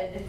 ahead.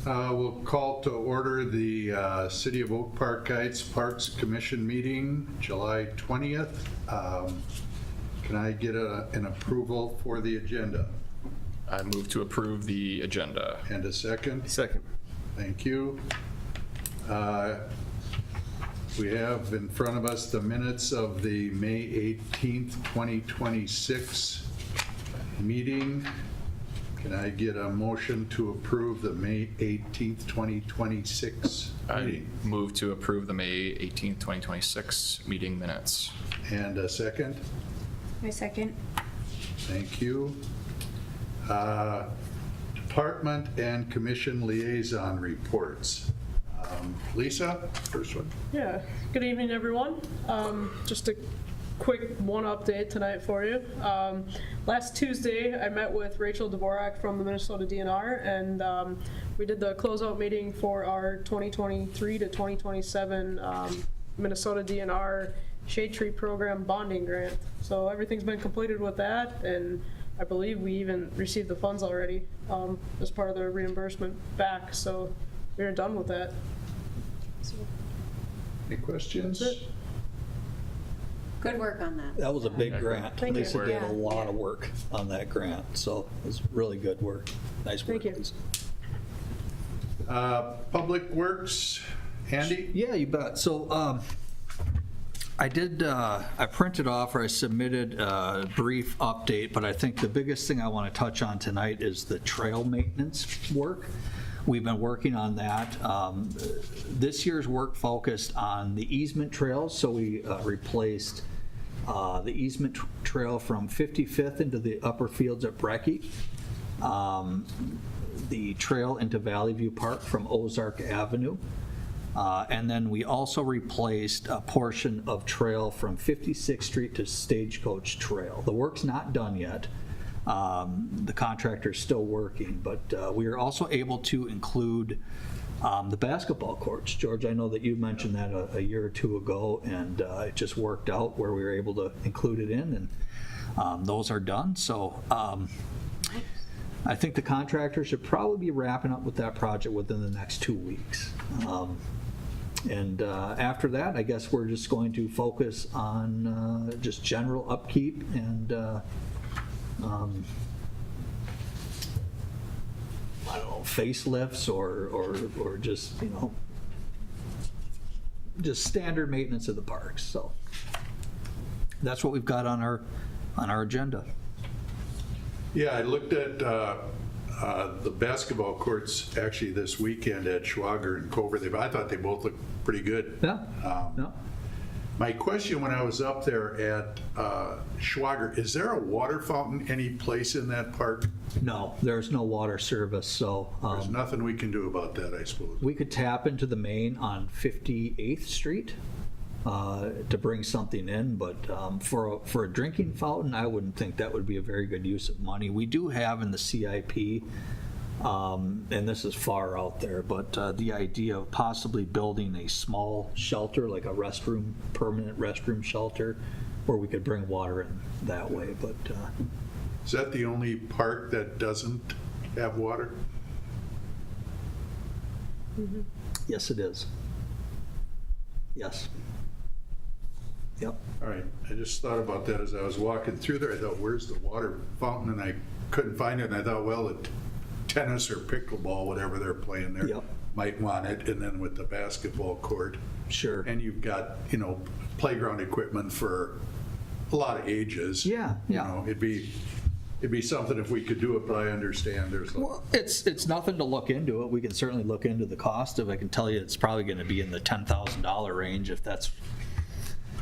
We'll call to order the City of Oak Park Heights Parks Commission meeting, July 20th. Can I get an approval for the agenda? I move to approve the agenda. And a second? Second. Thank you. We have in front of us the minutes of the May 18th, 2026 meeting. Can I get a motion to approve the May 18th, 2026 I meeting? move to approve the May 18th, 2026 meeting minutes. And a second? My second. Thank you. Department and commission liaison reports. Lisa, first one. Yeah, good evening, everyone. Just a quick one update tonight for you. Last Tuesday, I met with Rachel Dvorak from the Minnesota DNR, and we did the closeout meeting for our 2023 to 2027 Minnesota DNR Shade Tree Program bonding grant. So everything's been completed with that, and I believe we even received the funds already as part of the reimbursement back. So we're done with that. So, Any questions? That's it. Good work on that. That was a big grant. Thank you. Lisa did Yeah. a lot of work on that grant, so it was really good work. Nice work. Thank you. Lisa. Public Works, Andy? Yeah, you bet. So I printed off or I submitted a brief update, but I think the biggest thing I want to touch on tonight is the trail maintenance work. We've been working on that. This year's work focused on the easement trails, so we replaced the easement trail from 55th into the upper fields at Brecky, the trail into Valley View Park from Ozark Avenue, and then we also replaced a portion of trail from 56th Street to Stagecoach Trail. The work's not done yet. The contractor's still working, but we are also able to include the basketball courts. George, I know that you mentioned that a year or two ago, and it just worked out where we were able to include it in, and those are done. So I think the contractor should probably be wrapping up with that project within the next 2 weeks. And after that, I guess we're just going to focus on just general upkeep and I don't know, facelifts or just, just standard maintenance of the parks. So that's what we've got on our agenda. Yeah, I looked at the basketball courts actually this weekend at Schwager and Culver. I thought they both looked pretty good. Yeah. No. My question when I was up there at Schwager, is there a water fountain any place in that park? No, there's no water service, so There's nothing we can do about that, I suppose. we could tap into the main on 58th Street to bring something in, but for a drinking fountain, I wouldn't think that would be a very good use of money. We do have in the CIP, and this is far out there, but the idea of possibly building a small shelter, like a restroom, permanent restroom shelter, where we could bring water in that way, but Is that the only park that doesn't have water? yes, it is. Yes. Yep. All right, I just thought about that as I was walking through there. I thought, where's the water fountain? And I couldn't find it, and I thought, well, the tennis or pickleball, whatever they're playing there, Yep. might want it. And then with the basketball court, Sure. and you've got, playground equipment for a lot of ages. Yeah, yeah. It'd be something if we could do it, but I understand there's, Well, it's nothing to look into it. We can certainly look into the cost of it. I can tell you it's probably going to be in the $10,000 range if that's,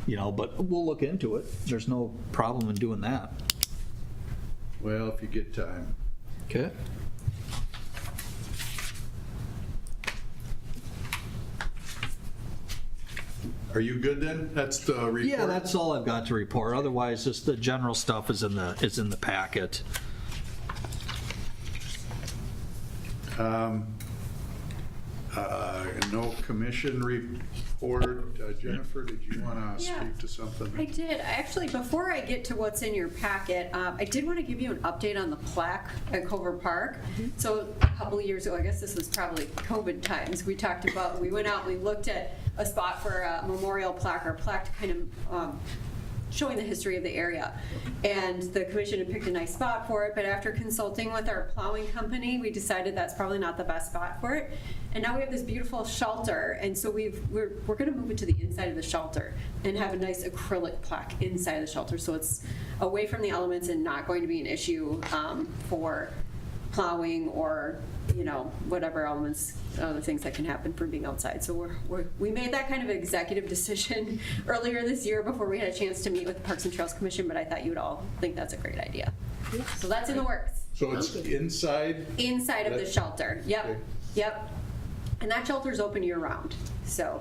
but we'll look into it. There's no problem in doing that. well, if you get time. Okay. Are you good then? That's the report? Yeah, that's all I've got to report. Otherwise, just the general stuff is in the packet. No commission report. Jennifer, did you want to Yeah. speak to something? I did. Actually, before I get to what's in your packet, I did want to give you an update on the plaque at Culver Park. So a couple of years ago, I guess this was probably COVID times, we went out, we looked at a spot for a memorial plaque or plaque to kind of showing the history of the area. And the commission had picked a nice spot for it, but after consulting with our plowing company, we decided that's probably not the best spot for it. And now we have this beautiful shelter, and so we're going to move it to the inside of the shelter and have a nice acrylic plaque inside of the shelter, so it's away from the elements and not going to be an issue for plowing or, you know, whatever elements, other things that can happen from being outside. So we made that kind of executive decision earlier this year before we had a chance to meet with the Parks and Trails Commission, but I thought you would all think that's a great idea. So that's in the works. So it's inside? Inside of the shelter, yep, Okay. yep. And that shelter's open year-round, so.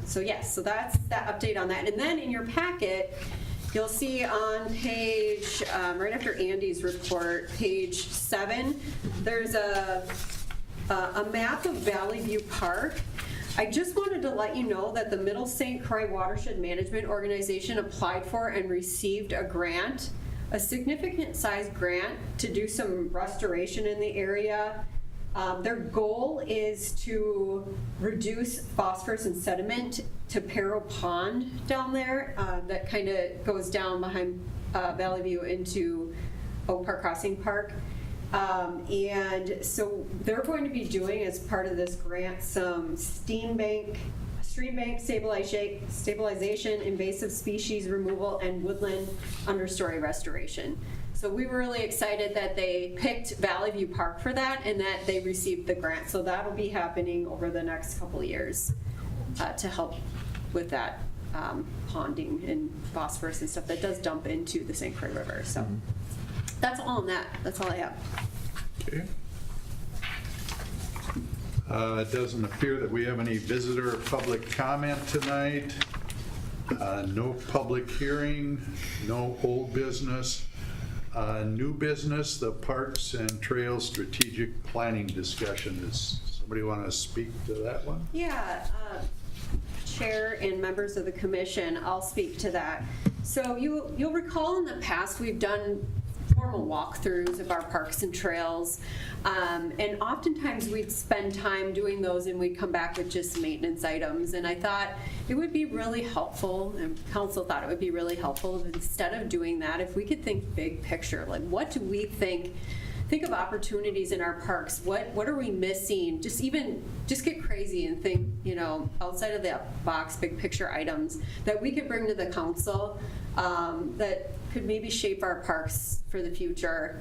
So yes, so that's that update on that. And then in your packet, you'll see on page, right after Andy's report, page 7, there's a map of Valley View Park. I just wanted to let you know that the Middle St. Croix Watershed Management Organization applied for and received a grant, a significant sized grant to do some restoration in the area. Their goal is to reduce phosphorus and sediment to Perro Pond down there, that kind of goes down behind Valley View into Oak Park Crossing Park. And so they're going to be doing, as part of this grant, some stream bank stabilization, invasive species removal, and woodland understory restoration. So we were really excited that they picked Valley View Park for that and that they received the grant. So that'll be happening over the next couple of years to help with that ponding and phosphorus and stuff that does dump into the St. Croix River. So that's all on that. That's all I have. Okay. It doesn't appear that we have any visitor or public comment tonight. No public hearing, no old business. New business, the Parks and Trails Strategic Planning discussion. Does somebody want to speak to that one? Yeah, Chair and members of the commission, I'll speak to that. So you'll recall in the past we've done formal walkthroughs of our parks and trails, and oftentimes we'd spend time doing those and we'd come back with just maintenance items. And I thought it would be really helpful, and council thought it would be really helpful, if instead of doing that, if we could think big picture, like what do we think of opportunities in our parks. What are we missing? Just get crazy and think, you know, outside of the box, big picture items that we could bring to the council that could maybe shape our parks for the future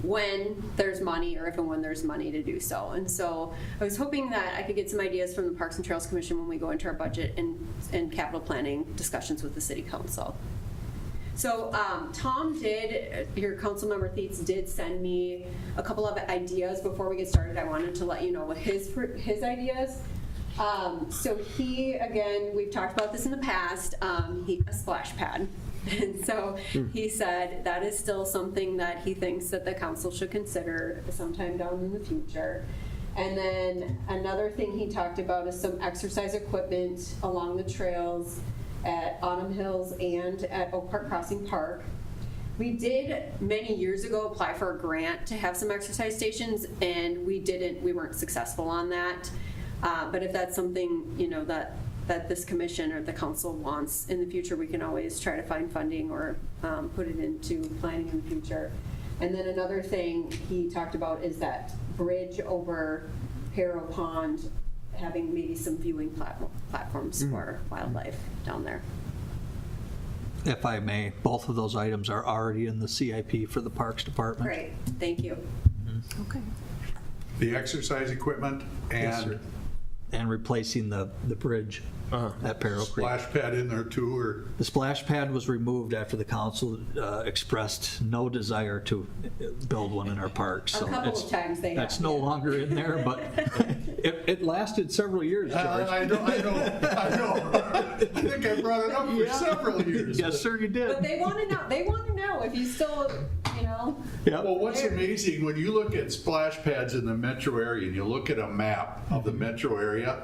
when there's money, or if and when there's money to do so. And so I was hoping that I could get some ideas from the Parks and Trails Commission when we go into our budget and capital planning discussions with the city council. So Tom did, your council member Thietz did send me a couple of ideas before we get started. I wanted to let you know what his ideas. So he, again, we've talked about this in the past, a splash pad. And so he said that is still something that he thinks that the council should consider sometime down in the future. And then another thing he talked about is some exercise equipment along the trails at Autumn Hills and at Oak Park Crossing Park. We did many years ago apply for a grant to have some exercise stations, and we weren't successful on that. But if that's something, you know, that this commission or the council wants in the future, we can always try to find funding or put it into planning in the future. And then another thing he talked about is that bridge over Perro Pond, having maybe some viewing platforms for wildlife down there. If I may, both of those items are already in the CIP for the Parks Department. Great, thank you. Okay. The exercise equipment and And replacing the bridge at Perro Creek. splash pad in there too, or? The splash pad was removed after the council expressed no desire to build one in our park. So A couple it's- of times they have. That's no longer in there, but it lasted several years, George. I know. I think I brought it up for several years. Yes, sir, you But did. they want to know if you still, you know. Yep. Well, what's amazing, when you look at splash pads in the metro area, and you look at a map of the metro area,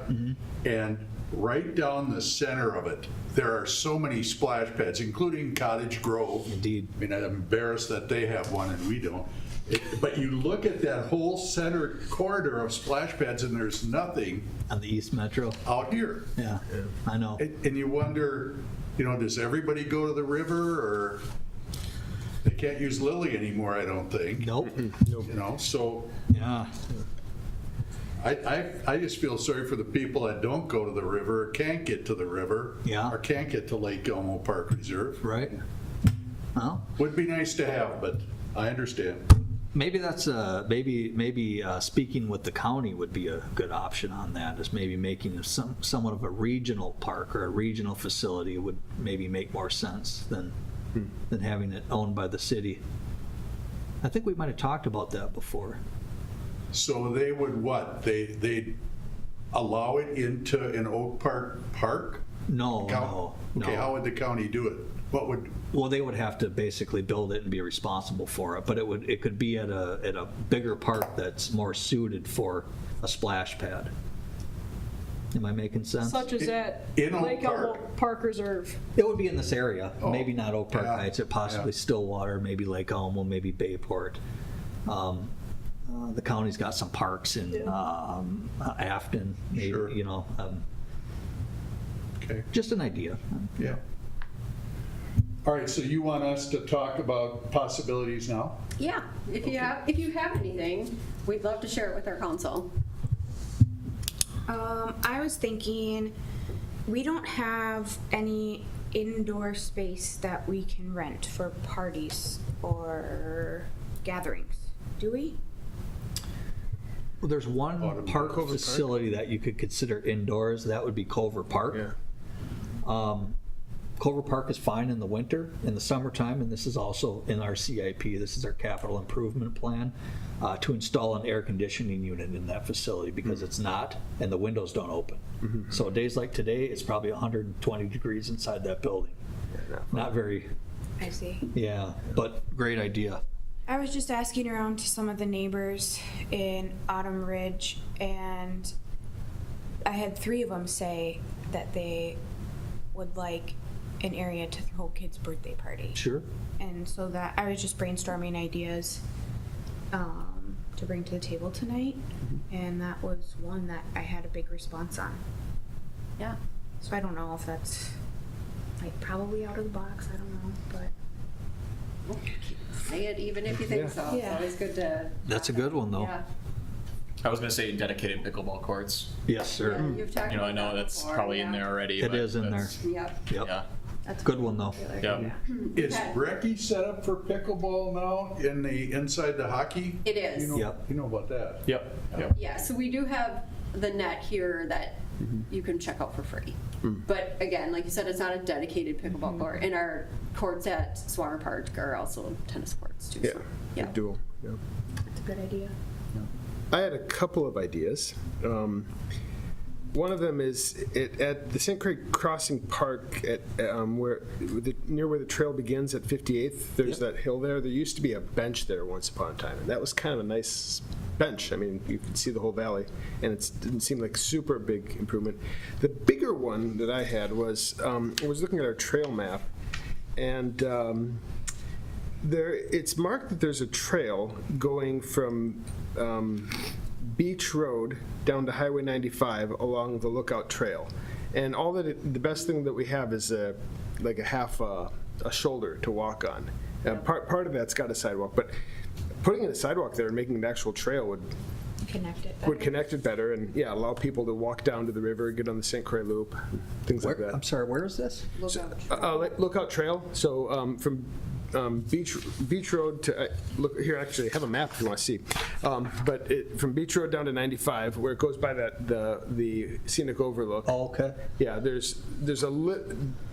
and right down the center of it, there are so many splash pads, including Cottage Grove. Indeed. I mean, I'm embarrassed that they have one and we don't. But you look at that whole center corridor of splash pads, and there's nothing On the East Metro. out here. Yeah, I know. And you wonder, You know, does everybody go to the river, or they can't use Lily anymore, I don't think. Nope. You know, so Yeah. I just feel sorry for the people that don't go to the river, or can't get to the river. Yeah. Or can't get to Lake Elmo Park Reserve. Right. Well, Would be nice to have, but I understand. maybe that's maybe speaking with the county would be a good option on that. Is maybe making it somewhat of a regional park or a regional facility would maybe make more sense than having it owned by the city. I think we might have talked about that before. So they would what? They'd allow it into an Oak Park park? No, Count- no, Okay, how no. would the county do it? What would, Well, they would have to basically build it and be responsible for it, but it could be at a bigger park that's more suited for a splash pad. Am I making sense? Such as at In Oak Lake Elmo Park? Park Reserve. It would be in this area, Oh, maybe not Oak Park yeah, Heights, it possibly yeah. Stillwater, maybe Lake Elmo, maybe Bayport. The county's got some parks in Afton, maybe, Sure. you know, okay, just an idea. yeah. All right, so you want us to talk about possibilities now? Yeah, if you have anything, we'd love to share it with our council. I was thinking, we don't have any indoor space that we can rent for parties or gatherings, do we? Well, there's one park facility that you could consider indoors, that would be Culver Park. Culver Park is fine in the winter. In the summertime, and this is also in our CIP, this is our capital improvement plan, to install an air conditioning unit in that facility because it's not, and the windows don't open. So days like today, it's probably 120 degrees inside that building. Not very, I see. yeah, but great idea. I was just asking around to some of the neighbors in Autumn Ridge, and I had 3 of them say that they would like an area to throw kids' birthday party. Sure. And so that I was just brainstorming ideas to bring to the table tonight, and that was one that I had a big response on. Yeah. So I don't know if that's like probably out of the box. I don't know, but Say it even if you think so. It's Yeah. always good to. That's a good one, though. Yeah. I was going to say dedicated pickleball courts. Yes, sir. Yeah, you've talked You know, I about know that that's before, probably in yeah. there already. It but is in there. that's- Yep. Yep. Yeah, that's Good one, though. yeah. Is Okay. Brecky set up for pickleball now in the, inside the hockey? It is. You know, Yep. you know about that? Yep, yep. Yeah, so we do have the net here that you can check out for free. But again, like you said, it's not a dedicated pickleball court. And our courts at Swanner Park are also tennis courts too. Yeah, So, yeah. dual. Yeah. a good idea. I had a couple of ideas. One of them is at the St. Craig Crossing Park, at near where the trail begins at 58th. There's that hill there. There used to be a bench there once upon a time, and that was kind of a nice bench. I mean, you could see the whole valley, and it didn't seem like super big improvement. The bigger one that I had was I was looking at our trail map, and it's marked that there's a trail going from Beach Road down to Highway 95 along the Lookout Trail. And the best thing that we have is like a half a shoulder to walk on. Part of that's got a sidewalk, but putting in a sidewalk there and making an actual trail would connect it better and, yeah, allow people to walk down to the river, get on the St. Croix Loop, things like that. I'm sorry, where is this? Lookout Trail. So from Beach Road to look here. Actually, I have a map if you want to see. But from Beach Road down to 95, where it goes by the scenic overlook. Oh, okay. Yeah, there's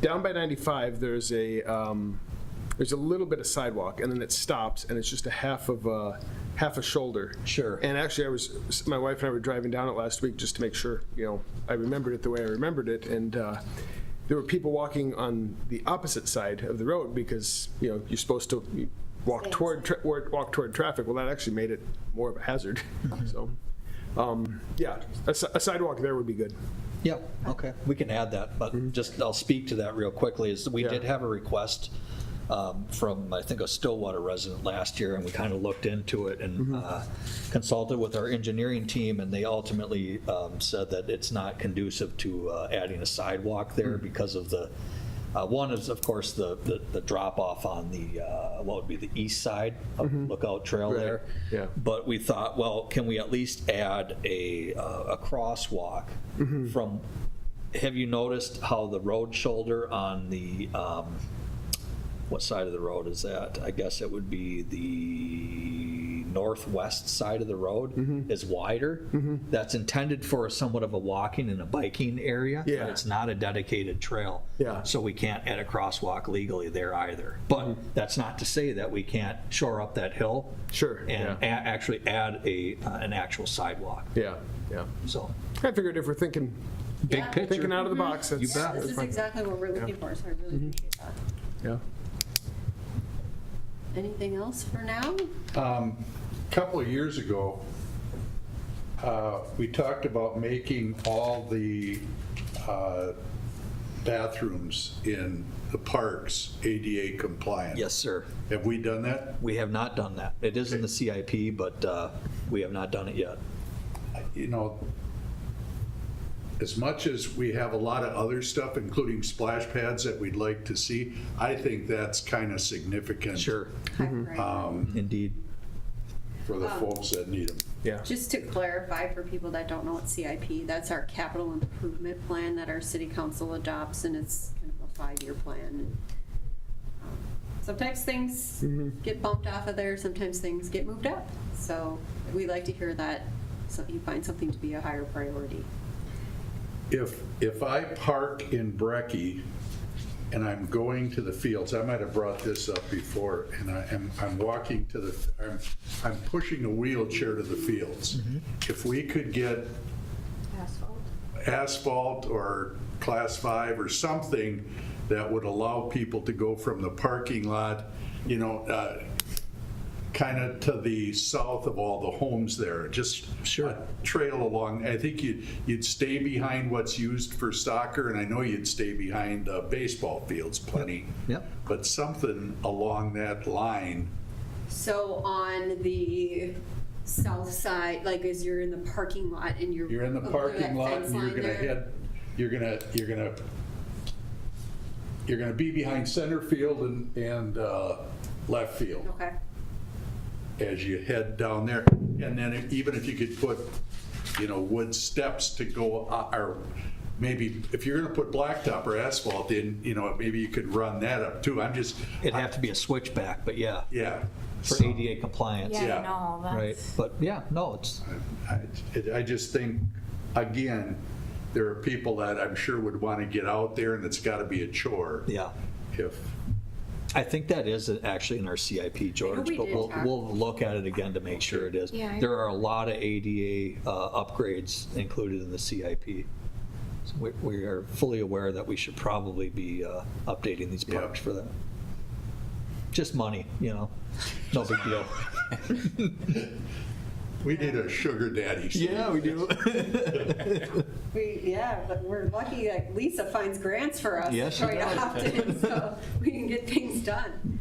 down by 95. There's a little bit of sidewalk, and then it stops, and it's just a half a shoulder. Sure. And actually, my wife and I were driving down it last week just to make sure, I remembered it the way I remembered it, and there were people walking on the opposite side of the road because, you're supposed to walk toward traffic. Well, that actually made it more of a hazard. So, yeah, a sidewalk there would be good. Yep, okay. We can add that, but I'll speak to that real quickly, is we Yeah. did have a request from, I think, a Stillwater resident last year, and we kind of looked into it and consulted with our engineering team, and they ultimately said that it's not conducive to adding a sidewalk there because of the One is, of course, the drop-off on the, what would be the east side of Lookout Trail Right, there. yeah. But we thought, well, can we at least add a crosswalk from, have you noticed how the road shoulder on the, what side of the road is that? I guess it would be the northwest side of the road is wider. That's intended for somewhat of a walking and a biking area. but Yeah. It's not a dedicated trail. Yeah. So we can't add a crosswalk legally there either. But that's not to say that we can't shore up that hill. Sure, And yeah. actually add an actual sidewalk. Yeah, yeah. So, I figured if we're thinking big Yeah. picture. thinking out of the box, You that's, bet. This that's is fine. exactly what we're looking for, so I really appreciate that. Yeah. Anything else for now? Couple of years ago, we talked about making all the bathrooms in the parks ADA compliant. Yes, sir. Have we done that? We have not done that. It is in the CIP, but we have not done it yet. You know, as much as we have a lot of other stuff, including splash pads that we'd like to see, I think that's kind of significant. Sure, Right. indeed. For the folks that need them. Yeah. Just to clarify for people that don't know what CIP, that's our capital improvement plan that our city council adopts, and it's kind of a 5-year plan. And, sometimes things get bumped off of there, sometimes things get moved up. So we like to hear that you find something to be a higher priority. If I park in Brecky and I'm going to the fields, I might have brought this up before, and I'm walking to I'm pushing a wheelchair to the fields. If we could get asphalt or class 5 or something that would allow people to go from the parking lot, you know, kind of to the south of all the homes there, just Sure. a trail along. I think you'd stay behind what's used for soccer, and I know you'd stay behind the baseball fields plenty. Yep. But something along that line. So on the south side, like as you're in the parking lot and You're in the over parking that lot fence and you're line gonna there? head, you're gonna be behind center field and left field. Okay. As you head down there. And then even if you could put, you know, wood steps to go, or maybe if you're gonna put blacktop or asphalt in, you know, maybe you could run that up too. I'm just, It'd have to be a switchback, but yeah, yeah. for ADA compliance. Yeah, Yeah. I know, that's. Right, but yeah, no, it's, I just think, again, there are people that I'm sure would want to get out there, and it's got to be a chore. yeah. If, I think that is actually in our CIP, George, we but did talk. we'll look at it again to make sure it is. Yeah. There are a lot of ADA upgrades included in the CIP. So we are fully aware that we should probably be updating these Yeah. parks for that. Just money, you know, no big deal. we need a sugar daddy. we do. But we're lucky that Lisa finds grants for us Yes, she quite does. often, so we can get things done.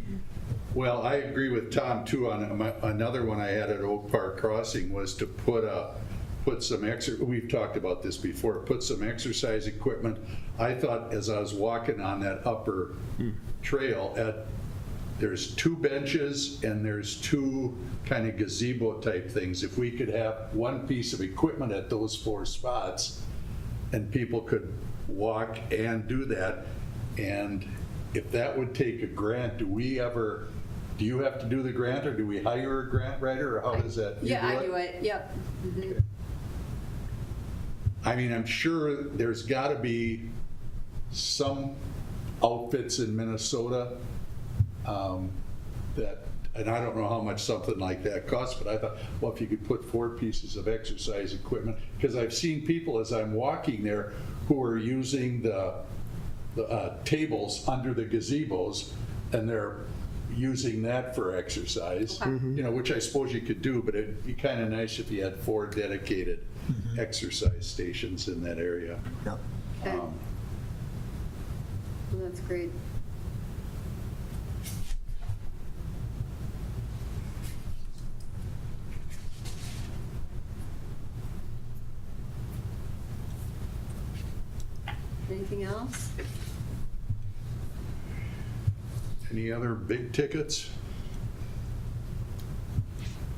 Well, I agree with Tom too on another one I had at Oak Park Crossing was to put some we've talked about this before, put some exercise equipment. I thought as I was walking on that upper trail there's 2 benches and there's 2 kind of gazebo type things. If we could have one piece of equipment at those 4 spots and people could walk and do that, and if that would take a grant, do you have to do the grant, or do we hire a grant writer, or how does that? You Yeah, I do it, yep. Mhm. I mean, I'm sure there's got to be some outfits in Minnesota that, and I don't know how much something like that costs, but I thought, well, if you could put 4 pieces of exercise equipment, because I've seen people as I'm walking there who are using the tables under the gazebos, and they're using that for exercise, Okay. you know, which I suppose you could do, but it'd be kind of nice if you had 4 dedicated exercise stations in that area. Yep. Okay. Well, that's great. Anything else? Any other big tickets?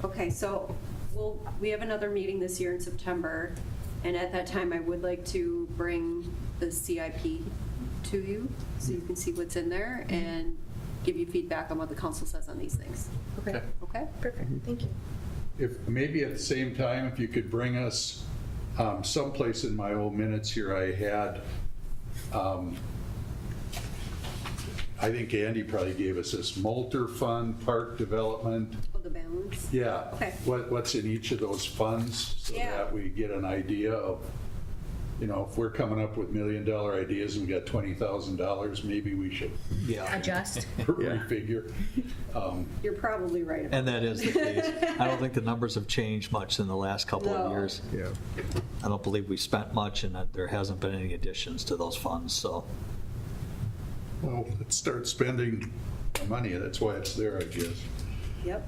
Okay, so we have another meeting this year in September, and at that time, I would like to bring the CIP to you, so you can see what's in there and give you feedback on what the council says on these things. Okay. Okay? Perfect, thank you. If, maybe at the same time, if you could bring us, someplace in my old minutes here, I had, I think Andy probably gave us this Moulter Fund, Park Development. Oh, the balance? Yeah. Okay. What's in each of those funds, so Yeah. that we get an idea of, you know, if we're coming up with $1 million ideas and we got $20,000, maybe we should Yeah, Adjust. refigure. You're probably right about and that is the case. I don't think the numbers have changed much in the last couple of No. years. Yeah. I don't believe we spent much and that there hasn't been any additions to those funds, so. Well, let's start spending money, that's why it's there, I guess. Yep.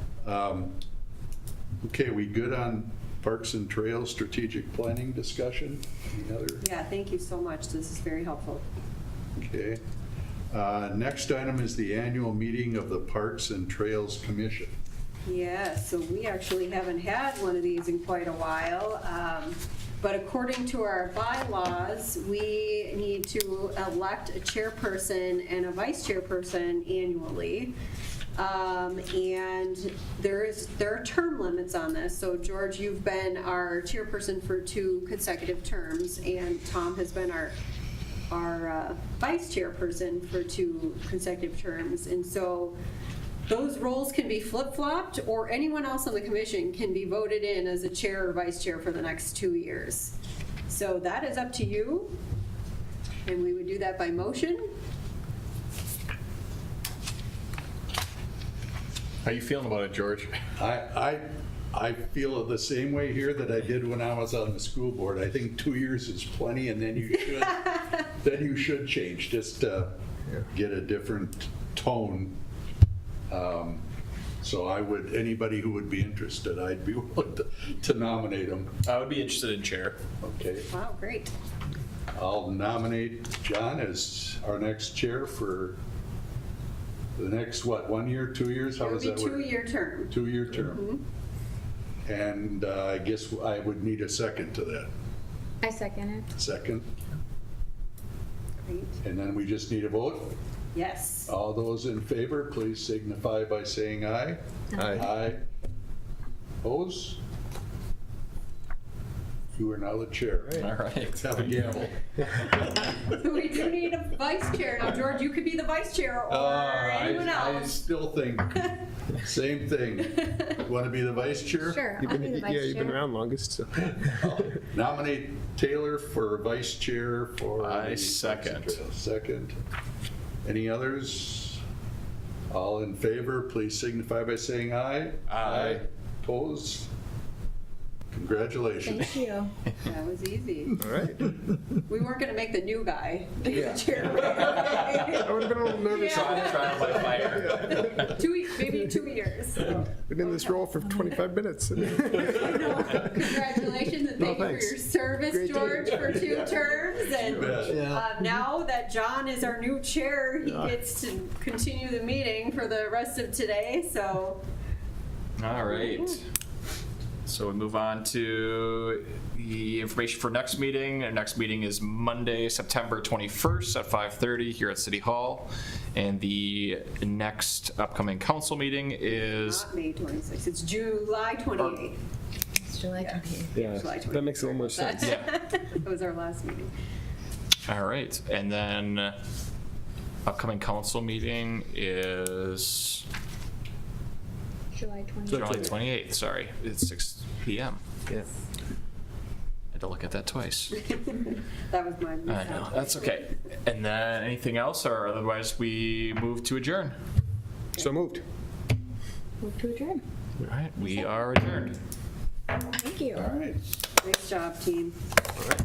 Okay, we good on Parks and Trails strategic planning discussion? Any other? Yeah, thank you so much. This is very helpful. Okay. Next item is the annual meeting of the Parks and Trails Commission. Yeah, so we actually haven't had one of these in quite a while. But according to our bylaws, we need to elect a chairperson and a vice chairperson annually. And there are term limits on this. So George, you've been our chairperson for 2 consecutive terms, and Tom has been our vice chairperson for 2 consecutive terms. And so those roles can be flip-flopped, or anyone else on the commission can be voted in as a chair or vice chair for the next 2 years. So that is up to you, and we would do that by motion. How you feeling about it, George? I feel the same way here that I did when I was on the school board. I think 2 years is plenty, and then you should change, just to get a different tone. So I would, anybody who would be interested, I'd be willing to nominate them. I would be interested in chair. Okay, Wow, great. I'll nominate John as our next chair for the next, what, 1 year, 2 years? How It would does be that work? 2-year term. 2-year term. And I guess I would need a second to that. I second it. Second. Great. And then we just need a vote. Yes. All those in favor, please signify by saying aye. Aye. Aye. Oppose? You are now the chair. All right. Have a gamble. So we do need a vice chair. Now, George, you could be the vice chair or anyone I else. still think, same thing. Want to be the vice chair? Sure, You've I'll been, be the vice yeah, you've been chair. around longest, so. Nominate Taylor for vice chair for. I the second. Second. Any others? All in favor, please signify by saying aye. Aye. Opposed? Congratulations. Thank you. That was easy. All right. We weren't going to make the new guy be the Yeah. chair. I would have been a little nervous. Yeah. Trial by fire. Maybe 2 years. Been in this role for 25 minutes. Congratulations and thank you for thanks. your service, Great George, team. for 2 terms. And Yeah. now that John is our new chair, he gets to continue the meeting for the rest of today. So All right. So we move on to the information for next meeting. Our next meeting is Monday, September 21st at 5:30 here at City Hall. And the next upcoming council meeting is, not May 26th, it's July 28th. It's July 28th. Yeah, July that makes a little more sense. That was our last meeting. all right. And then upcoming council meeting is July 28th. July 28th, sorry. It's 6 PM. Yeah. Had to look at that twice. That was my I mistake. know, that's okay. And then anything else, or otherwise we move to adjourn? So moved. Move to adjourn. All right, we are adjourned. Thank you. All right. Nice job, team. All right.